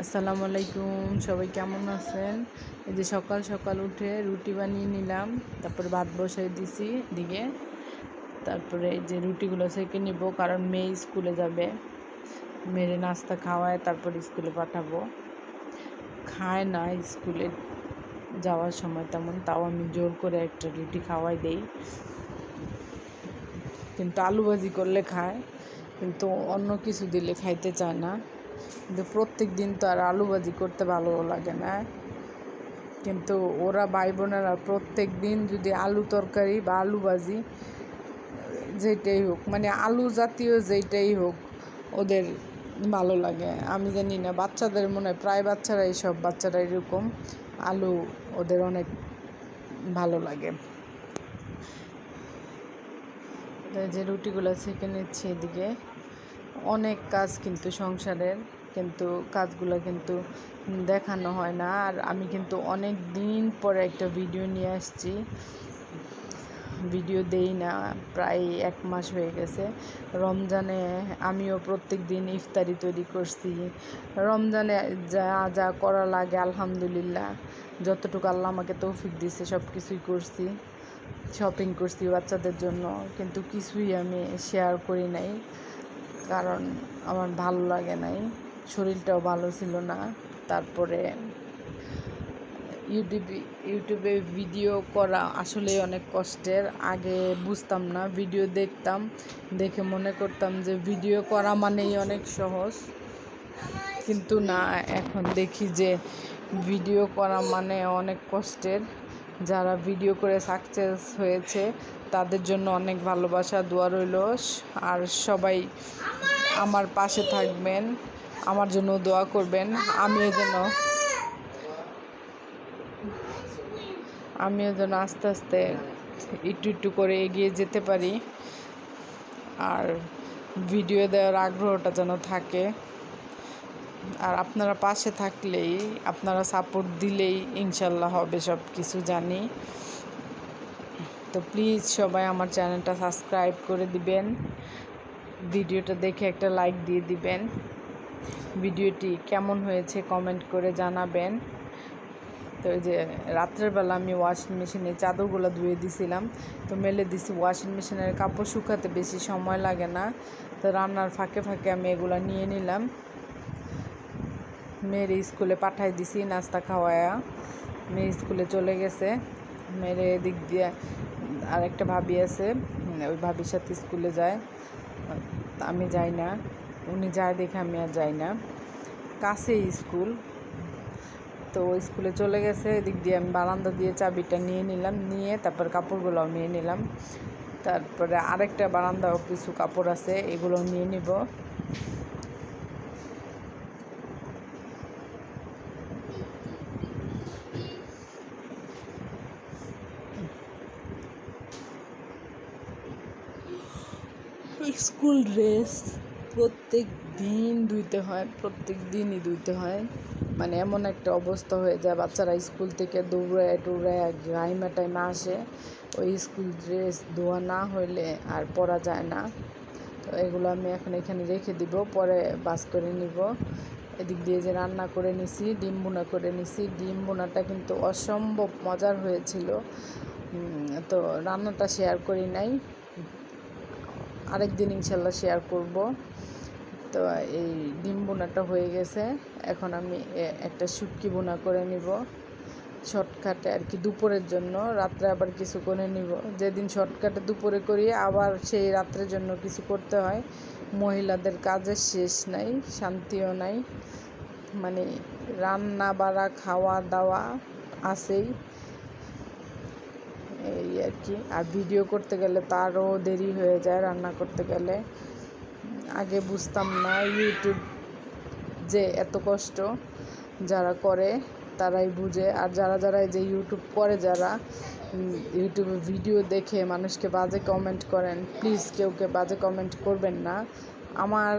আসসালামু আলাইকুম, সবাই কেমন আছেন? এই যে সকাল সকাল উঠে রুটি বানিয়ে নিলাম, তারপরে ভাত বসাই দিছি দিকে। তারপরে এই যে রুটিগুলো সেঁকে নিব, কারণ মেয়ে স্কুলে যাবে। মেয়ের নাস্তা খাওয়ায় তারপর স্কুলে পাঠাবো। খায় না স্কুলে যাওয়ার সময় তেমন, তাও আমি জোর করে একটা রুটি খাওয়াই দেই। কিন্তু আলু ভাজি করলে খায়, কিন্তু অন্য কিছু দিলে খাইতে চায় না। কিন্তু প্রত্যেক দিন তো আর আলু ভাজি করতে ভালো লাগে না। কিন্তু ওরা ভাই বোনেরা প্রত্যেক দিন যদি আলু তরকারি বা আলু ভাজি যেটাই হোক, মানে আলু জাতীয় যেটাই হোক, ওদের ভালো লাগে। আমি জানি না, বাচ্চাদের মনে হয় প্রায় বাচ্চারাই, সব বাচ্চারা এরকম, আলু ওদের অনেক ভালো লাগে। যে রুটিগুলো সেঁকে নিচ্ছি এদিকে। অনেক কাজ কিন্তু সংসারের, কিন্তু কাজগুলো কিন্তু দেখানো হয় না। আর আমি কিন্তু অনেক দিন পরে একটা ভিডিও নিয়ে আসছি, ভিডিও দেই না, প্রায় 1 মাস হয়ে গেছে। রমজানে আমিও প্রত্যেক দিন ইফতারি তৈরি করছি। রমজানে যা যা করা লাগে আলহামদুলিল্লাহ, যতটুকু আল্লাহ আমাকে তৌফিক দিয়েছে সব কিছুই করছি। শপিং করছি বাচ্চাদের জন্য, কিন্তু কিছুই আমি শেয়ার করি নাই, কারণ আমার ভালো লাগে নাই, শরীরটাও ভালো ছিল না। তারপরে ইউটিউবে ভিডিও করা আসলে অনেক কষ্টের। আগে বুঝতাম না, ভিডিও দেখতাম, দেখে মনে করতাম যে ভিডিও করা মানেই অনেক সহজ, কিন্তু না, এখন দেখি যে ভিডিও করা মানে অনেক কষ্টের। যারা ভিডিও করে সাকসেস হয়েছে তাদের জন্য অনেক ভালোবাসা, দোয়া রইল। আর সবাই আমার পাশে থাকবেন, আমার জন্য দোয়া করবেন, আমিও যেন আস্তে আস্তে একটু একটু করে এগিয়ে যেতে পারি, আর ভিডিও দেওয়ার আগ্রহটা যেন থাকে। আর আপনারা পাশে থাকলেই, আপনারা সাপোর্ট দিলেই ইনশাল্লাহ হবে সব কিছু, জানি। তো প্লিজ সবাই আমার চ্যানেলটা সাবস্ক্রাইব করে দিবেন, ভিডিওটা দেখে একটা লাইক দিয়ে দিবেন, ভিডিওটি কেমন হয়েছে কমেন্ট করে জানাবেন। তো এই যে রাত্রের বেলা আমি ওয়াশিং মেশিনে চাদরগুলো ধুয়ে দিছিলাম, তো মেলে দিছি। ওয়াশিং মেশিনের কাপড় শুকাতে বেশি সময় লাগে না, তো রান্নার ফাঁকে ফাঁকে আমি এগুলো নিয়ে নিলাম। মেয়ের স্কুলে পাঠাই দিছি নাস্তা খাওয়ায়া, মেয়ে স্কুলে চলে গেছে। মেয়ের এদিক দিয়ে আরেকটা ভাবি আছে, ওই ভাবির সাথে স্কুলে যায়, আমি যাই না, উনি যায় দেখে আমি আর যাই না, কাছেই স্কুল। তো ওই স্কুলে চলে গেছে, এদিক দিয়ে আমি বারান্দা দিয়ে চাবিটা নিয়ে নিলাম, নিয়ে তারপর কাপড়গুলোও নিয়ে নিলাম। তারপরে আরেকটা বারান্দাও কিছু কাপড় আছে, এগুলো নিয়ে নিব। স্কুল ড্রেস প্রত্যেক দিন ধুইতে হয়, প্রত্যেক দিনই ধুইতে হয়। মানে এমন একটা অবস্থা হয়ে যায়, বাচ্চারা স্কুল থেকে দৌড়ায় টৌড়ায় গাইমা টাইমা আসে, ওই স্কুল ড্রেস ধোয়া না হইলে আর পরা যায় না। তো এগুলো আমি এখন এখানে রেখে দিব, পরে বাস করে নিব। এদিক দিয়ে যে রান্না করে নিছি, ডিম বোনা করে নিছি। ডিম বোনাটা কিন্তু অসম্ভব মজার হয়েছিল, তো রান্নাটা শেয়ার করি নাই, আরেকদিন ইনশাল্লাহ শেয়ার করব। তো এই ডিম বোনাটা হয়ে গেছে, এখন আমি একটা শুটকি বোনা করে নিব শর্টকাটে আর কি, দুপুরের জন্য। রাত্রে আবার কিছু করে নিব, যেদিন শর্টকাটে দুপুরে করি আবার সেই রাত্রের জন্য কিছু করতে হয়। মহিলাদের কাজের শেষ নাই, শান্তিও নাই, মানে রান্না বাড়া খাওয়া দাওয়া আছেই, এই আর কি। আর ভিডিও করতে গেলে তো আরও দেরি হয়ে যায়, রান্না করতে গেলে। আগে বুঝতাম না ইউটিউব যে এত কষ্ট, যারা করে তারাই বুঝে। আর যারা যারা এই যে ইউটিউব করে, যারা ইউটিউবে ভিডিও দেখে মানুষকে বাজে কমেন্ট করেন, প্লিজ কেউ বাজে কমেন্ট করবেন না। আমার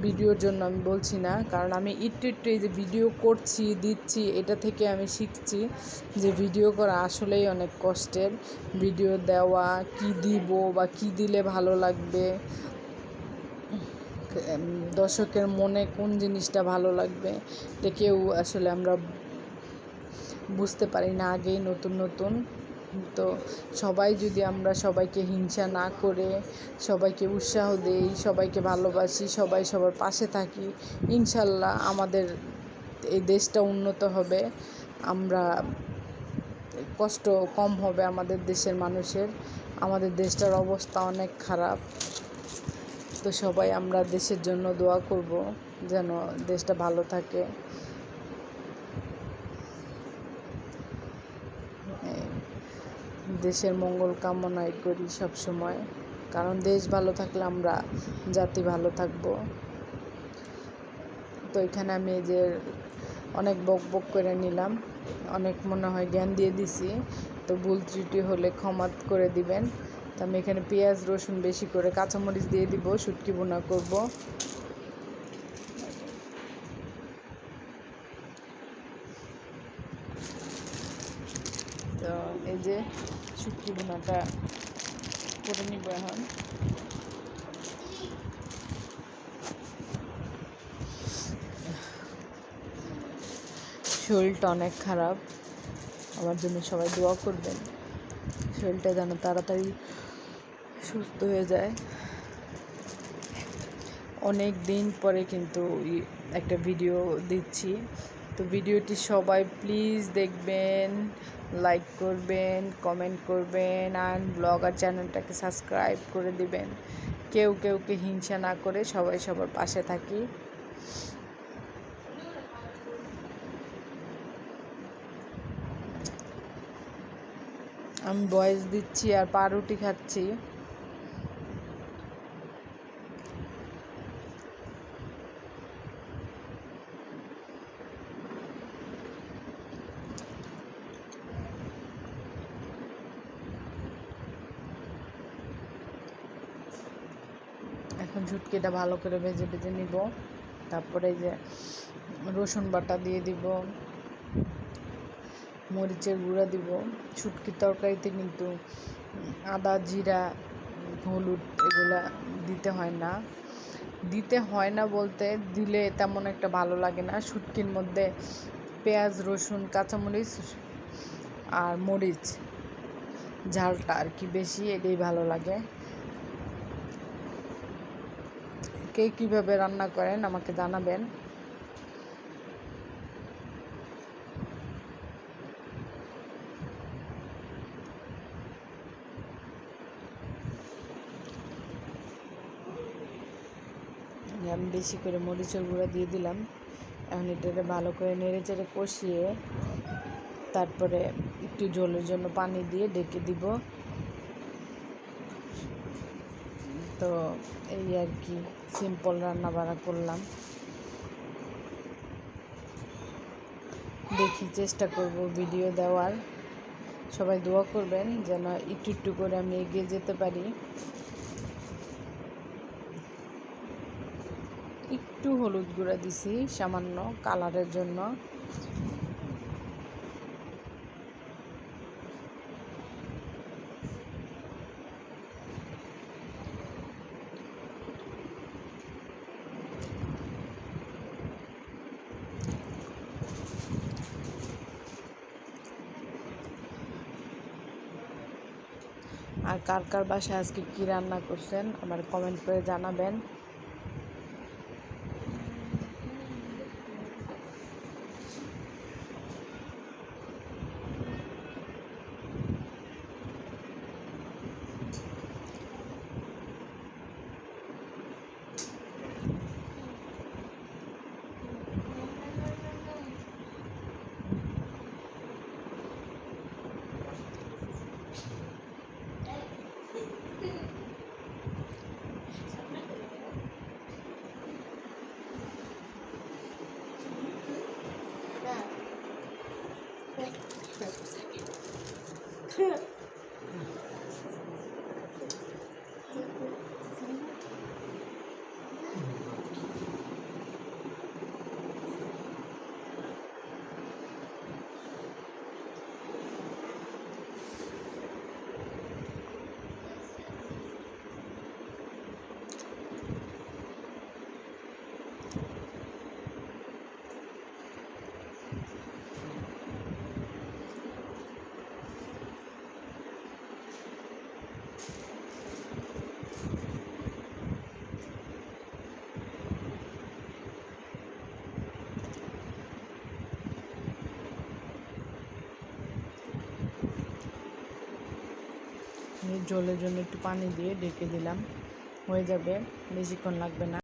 ভিডিওর জন্য আমি বলছি না, কারণ আমি একটু একটু এই যে ভিডিও করছি দিচ্ছি, এটা থেকে আমি শিখছি যে ভিডিও করা আসলেই অনেক কষ্টের। ভিডিও দেওয়া, কি দিব বা কি দিলে ভালো লাগবে, দর্শকের মনে কোন জিনিসটা ভালো লাগবে এটা কেউ আসলে আমরা বুঝতে পারি না আগেই নতুন। তো সবাই যদি আমরা সবাইকে হিংসা না করে সবাইকে উৎসাহ দেই, সবাইকে ভালোবাসি, সবাই সবার পাশে থাকি, ইনশাল্লাহ আমাদের এই দেশটা উন্নত হবে। আমরা কষ্ট কম হবে আমাদের দেশের মানুষের। আমাদের দেশটার অবস্থা অনেক খারাপ। তো সবাই আমরা দেশের জন্য দোয়া করব যেন দেশটা ভালো থাকে। দেশের মঙ্গল কামনাই করি সব সময়, কারণ দেশ ভালো থাকলে আমরা জাতি ভালো থাকব। তো এখানে আমি এই যে অনেক বক করে নিলাম, অনেক মনে হয় জ্ঞান দিয়ে দিছি, তো ভুল ত্রুটি হলে ক্ষমা করে দিবেন। তো আমি এখানে পেঁয়াজ রসুন বেশি করে কাঁচামরিচ দিয়ে দিব, শুটকি ভুনা করব। তো এই যে শুটকি ভুনাটা করে নিব এখন। শরীরটা অনেক খারাপ, আমার জন্য সবাই দোয়া করবেন, শরীরটা যেন তাড়াতাড়ি সুস্থ হয়ে যায়। অনেক দিন পরে কিন্তু একটা ভিডিও দিচ্ছি, তো ভিডিওটি সবাই প্লিজ দেখবেন, লাইক করবেন, কমেন্ট করবেন, আর ব্লগার চ্যানেলটাকে সাবস্ক্রাইব করে দিবেন। কেউকে হিংসা না করে সবাই সবার পাশে থাকি। আমি ভয়েস দিচ্ছি আর পাউরুটি খাচ্ছি। এখন শুটকিটা ভালো করে ভেজে নিব। তারপরে যে রসুন বাটা দিয়ে দিব, মরিচের গুঁড়া দিব। শুটকির তরকারিতে কিন্তু আদা, জিরা, হলুদ এগুলা দিতে হয় না বলতে দিলে তেমন একটা ভালো লাগে না। শুটকির মধ্যে পেঁয়াজ, রসুন, কাঁচামরিচ আর মরিচ ঝালটা আর কি বেশি, এটাই ভালো লাগে। কে কীভাবে রান্না করেন আমাকে জানাবেন। আমি বেশি করে মরিচের গুঁড়া দিয়ে দিলাম। এখন এটাকে ভালো করে নেড়েচেড়ে কষিয়ে তারপরে একটু ঝোলের জন্য পানি দিয়ে ঢেকে দিব। তো এই আর কি সিম্পল রান্না বান্না করলাম। দেখি চেষ্টা করব ভিডিও দেওয়ার। সবাই দোয়া করবেন যেন একটু করে আমি এগিয়ে যেতে পারি। একটু হলুদ গুঁড়া দিছি সামান্য কালারের জন্য। আর কার বাসায় আজকে কী রান্না করছেন আমার কমেন্ট করে জানাবেন। ঝোলের জন্য একটু পানি দিয়ে ঢেকে দিলাম, হয়ে যাবে, বেশিক্ষণ লাগবে না।